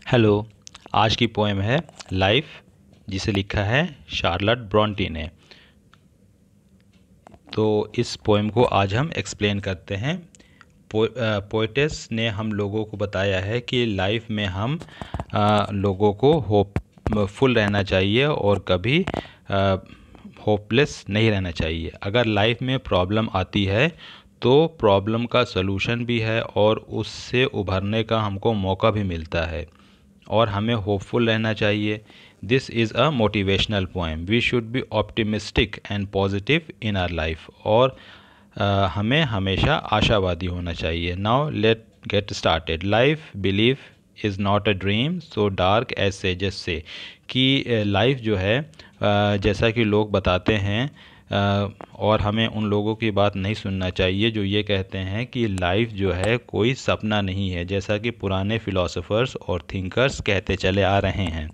Hello. आज की poem है लाइफ, जिसे लिखा है शार्लट ब्रॉन्टी ने। तो इस पोएम को आज हम एक्सप्लेन करते हैं। पोएटेस ने हम लोगों को बताया है कि लाइफ में हम लोगों को होपफुल रहना चाहिए और कभी होपलेस नहीं रहना चाहिए। अगर लाइफ में प्रॉब्लम आती है तो प्रॉब्लम का सलूशन भी है और उससे उभरने का हमको मौका भी मिलता है और हमें होपफुल रहना चाहिए। This is a motivational poem. We should be optimistic and positive in our life. और हमें हमेशा आशावादी होना चाहिए। Now let get started. Life believe is not a dream so dark as sages say, कि लाइफ जो है जैसा कि लोग बताते हैं, और हमें उन लोगों की बात नहीं सुनना चाहिए जो ये कहते हैं कि लाइफ जो है कोई सपना नहीं है, जैसा कि पुराने फिलोसोफर्स और थिंकर्स कहते चले आ रहे हैं।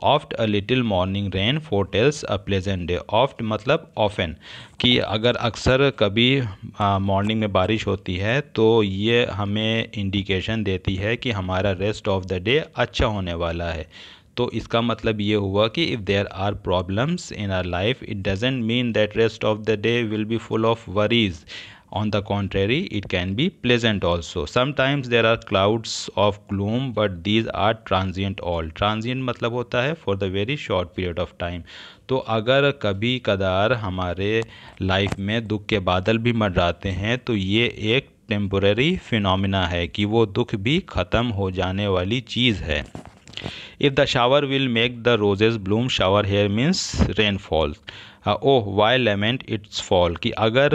Oft a little morning rain फोरटेल्स a pleasant day. Oft मतलब ऑफन, कि अगर अक्सर कभी मॉर्निंग में बारिश होती है तो ये हमें इंडिकेशन देती है कि हमारा रेस्ट ऑफ द डे अच्छा होने वाला है। तो इसका मतलब ये हुआ कि if there are problems in our life, it doesn't mean that rest of the day will be full of worries. On the contrary, it can be pleasant also. Sometimes there are clouds of gloom, but these are transient all. Transient मतलब होता है for the very short period of time. तो अगर कभी कदार हमारे life में दुख के बादल भी मंडराते हैं तो ये एक टेम्पोररी फिनोमिना है, कि वो दुख भी ख़त्म हो जाने वाली चीज़ है। If the shower will make the roses bloom, shower here means rainfall. Oh why lament its fall, कि अगर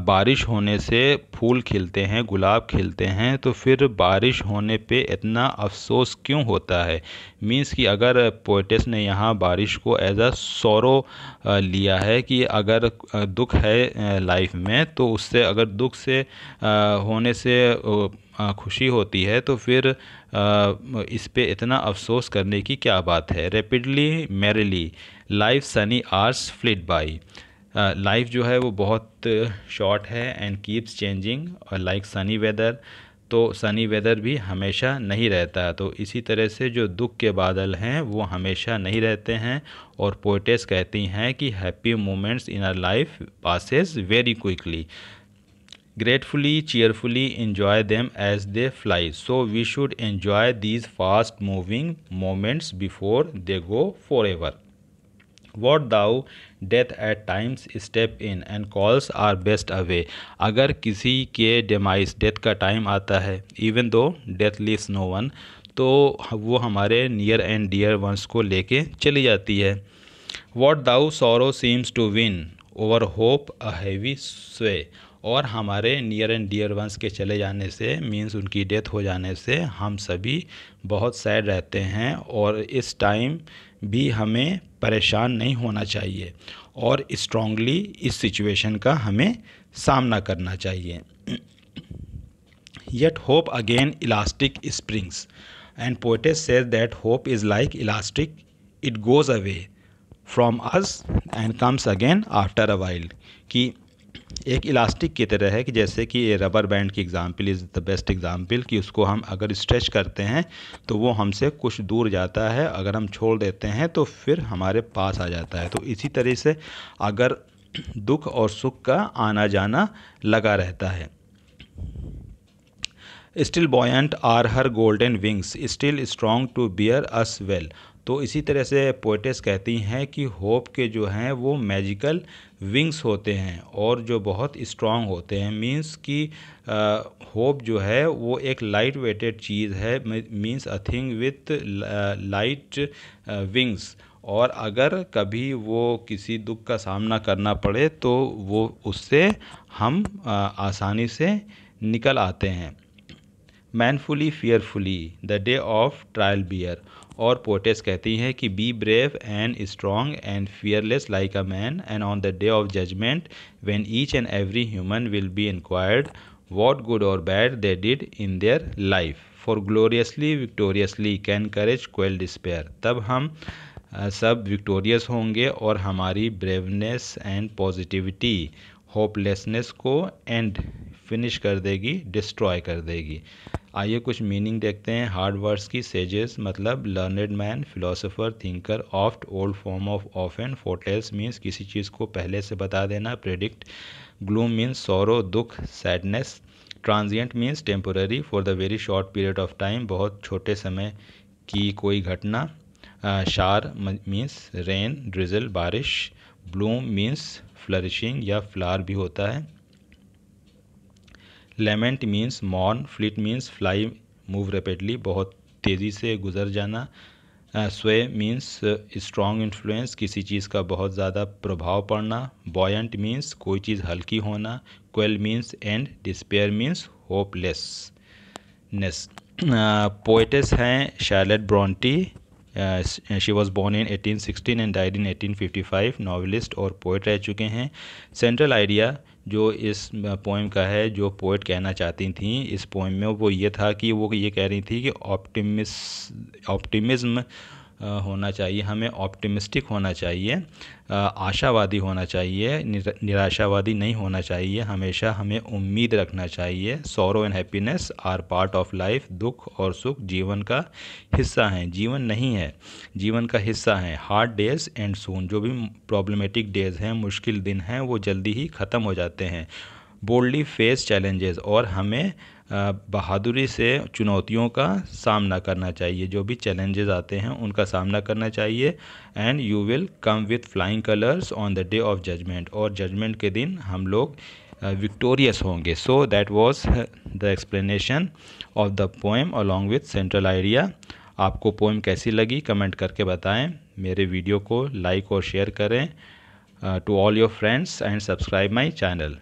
बारिश होने से फूल खिलते हैं, गुलाब खिलते हैं, तो फिर बारिश होने पे इतना अफसोस क्यों होता है। मीन्स कि अगर पोएटेस ने यहाँ बारिश को एज अ सोरो लिया है, कि अगर दुख है लाइफ में तो उससे, अगर दुख से होने से खुशी होती है तो फिर इस पे इतना अफसोस करने की क्या बात है। Rapidly merrily life Sunny hours fleet by. Life जो है वो बहुत शॉर्ट है एंड कीप्स चेंजिंग, और लाइक सनी वेदर, तो सनी वेदर भी हमेशा नहीं रहता। तो इसी तरह से जो दुख के बादल हैं वो हमेशा नहीं रहते हैं। और पोएटेस कहती हैं कि happy moments in our life passes very quickly. Gratefully, cheerfully enjoy them as they fly. So we should enjoy these fast moving moments before they go forever. What thou death at times step in and calls our best away. अगर किसी के demise, death का time आता है, even though death leaves no one, तो वो हमारे near and dear ones को लेके चली जाती है। What thou sorrow seems to win over hope a heavy sway. और हमारे नियर एंड डियर वंस के चले जाने से, मीन्स उनकी डेथ हो जाने से, हम सभी बहुत सैड रहते हैं। और इस टाइम भी हमें परेशान नहीं होना चाहिए और स्ट्रांगली इस सिचुएशन का हमें सामना करना चाहिए। Yet hope again elastic springs, and poetess says that hope is like elastic, it goes away from us and comes again after a while. कि एक इलास्टिक की तरह है, कि जैसे कि रबर बैंड की example is the best example, कि उसको हम अगर स्ट्रेच करते हैं तो वो हमसे कुछ दूर जाता है, अगर हम छोड़ देते हैं तो फिर हमारे पास आ जाता है। तो इसी तरह से अगर दुख और सुख का आना जाना लगा रहता है। Still buoyant are her golden wings, still strong to bear us well. तो इसी तरह से पोएटेस कहती हैं कि होप के जो हैं वो मैजिकल विंग्स होते हैं और जो बहुत स्ट्रॉन्ग होते हैं। मींस कि होप जो है वो एक लाइट वेटेड चीज़ है, means a thing with light wings. और अगर कभी वो किसी दुख का सामना करना पड़े तो वो उससे हम आसानी से निकल आते हैं। Manfully fearfully the day of trial bear. और पोएटेस कहती हैं कि be brave and strong and fearless like a man, and on the day of judgement when each and every human will be inquired what good or bad they did in their life, for gloriously victoriously can courage quell despair. तब हम सब victorious होंगे और हमारी braveness and positivity hopelessness को end finish कर देगी, destroy कर देगी। आइए कुछ मीनिंग देखते हैं हार्ड वर्ड्स की। सेजेस मतलब learned man, philosopher, thinker. Oft old form of often. Foretells means किसी चीज़ को पहले से बता देना। प्रेडिक्ट। ग्लूम मीन्स सौरो, दुख, sadness. Transient means temporary, for the very short period of time, बहुत छोटे समय की कोई घटना। शार मीन्स रेन, ड्रिजल, बारिश। ब्लूम मीन्स फ्लरिशिंग या फ्लावर भी होता है। Lament means mourn. Flit means fly, move rapidly, बहुत तेज़ी से गुजर जाना। स्वे मीन्स स्ट्रॉन्ग इन्फ्लुएंस, किसी चीज़ का बहुत ज़्यादा प्रभाव पड़ना। बॉयंट मीन्स कोई चीज़ हल्की होना। Quell means end. Despair means hopelessness. Poetess हैं Charlotte Bronte. She was born in 1816 and died in 1855। Novelist और पोइट रह चुके हैं। सेंट्रल आइडिया जो इस पोएम का है, जो पोइट कहना चाहती थी इस पोएम में, वो ये था कि वो ये कह रही थी कि ऑप्टिमिज्म होना चाहिए, हमें ऑप्टिमिस्टिक होना चाहिए, आशावादी होना चाहिए, निराशावादी नहीं होना चाहिए। हमेशा हमें उम्मीद रखना चाहिए। Sorrow and happiness are part of life. दुख और सुख जीवन का हिस्सा हैं, जीवन नहीं है, जीवन का हिस्सा हैं। हार्ड डेज एंड सून, जो भी प्रॉब्लमेटिक डेज हैं, मुश्किल दिन हैं, वो जल्दी ही ख़त्म हो जाते हैं। बोल्डली फेस चैलेंजेस, और हमें बहादुरी से चुनौतियों का सामना करना चाहिए, जो भी चैलेंजेस आते हैं उनका सामना करना चाहिए। And you will come with flying colours on the day of judgement, और जजमेंट के दिन हम लोग विक्टोरियस होंगे। So that was the explanation of the poem along with central idea. आपको पोएम कैसी लगी कमेंट करके बताएं। मेरे वीडियो को लाइक और शेयर करें to all your friends and subscribe my channel.